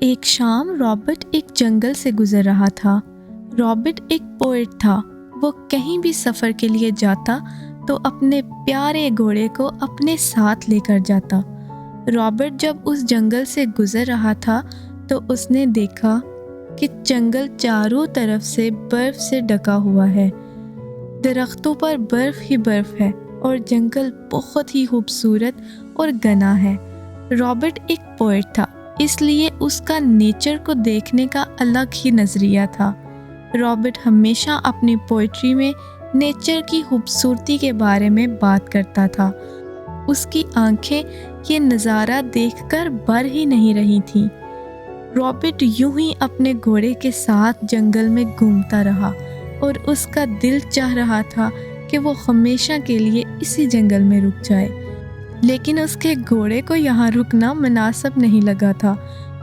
ایک شام رابرٹ ایک جنگل سے گزر رہا تھا۔ رابرٹ ایک پوئٹ تھا۔ وہ کہیں بھی سفر کے لیے جاتا تو اپنے پیارے گھوڑے کو اپنے ساتھ لے کر جاتا۔ رابرٹ جب اس جنگل سے گزر رہا تھا تو اس نے دیکھا کہ جنگل چاروں طرف سے برف سے ڈھکا ہوا ہے۔ درختوں پر برف ہی برف ہے اور جنگل بہت ہی خوبصورت اور گھنا ہے۔ رابرٹ ایک پوئٹ تھا، اس لیے اس کا نیچر کو دیکھنے کا الگ ہی نظریہ تھا۔ رابرٹ ہمیشہ اپنی پوئٹری میں نیچر کی خوبصورتی کے بارے میں بات کرتا تھا۔ اس کی آنکھیں یہ نظارہ دیکھ کر بھر ہی نہیں رہی تھیں۔ رابرٹ یوں ہی اپنے گھوڑے کے ساتھ جنگل میں گھومتا رہا اور اس کا دل چاہ رہا تھا کہ وہ ہمیشہ کے لیے اسی جنگل میں رک جائے، لیکن اس کے گھوڑے کو یہاں رکنا مناسب نہیں لگا تھا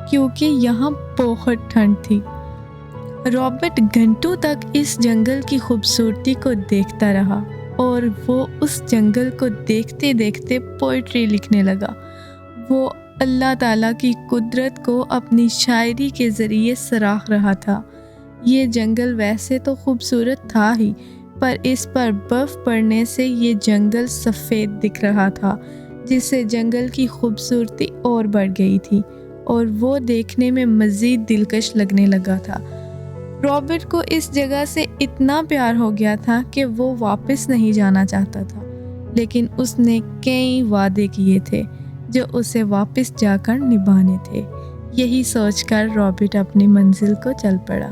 کیونکہ یہاں بہت ٹھنڈ تھی۔ رابرٹ گھنٹوں تک اس جنگل کی خوبصورتی کو دیکھتا رہا اور وہ اس جنگل کو دیکھتے دیکھتے پوئٹری لکھنے لگا۔ وہ اللہ تعالیٰ کی قدرت کو اپنی شاعری کے ذریعے سراہ رہا تھا۔ یہ جنگل ویسے تو خوبصورت تھا ہی، پر اس پر برف پڑنے سے یہ جنگل سفید دکھ رہا تھا، جس سے جنگل کی خوبصورتی اور بڑھ گئی تھی اور وہ دیکھنے میں مزید دلکش لگنے لگا تھا۔ رابرٹ کو اس جگہ سے اتنا پیار ہو گیا تھا کہ وہ واپس نہیں جانا چاہتا تھا، لیکن اس نے کئی وعدے کیے تھے جو اسے واپس جا کر نبھانے تھے۔ یہی سوچ کر رابرٹ اپنی منزل کو چل پڑا۔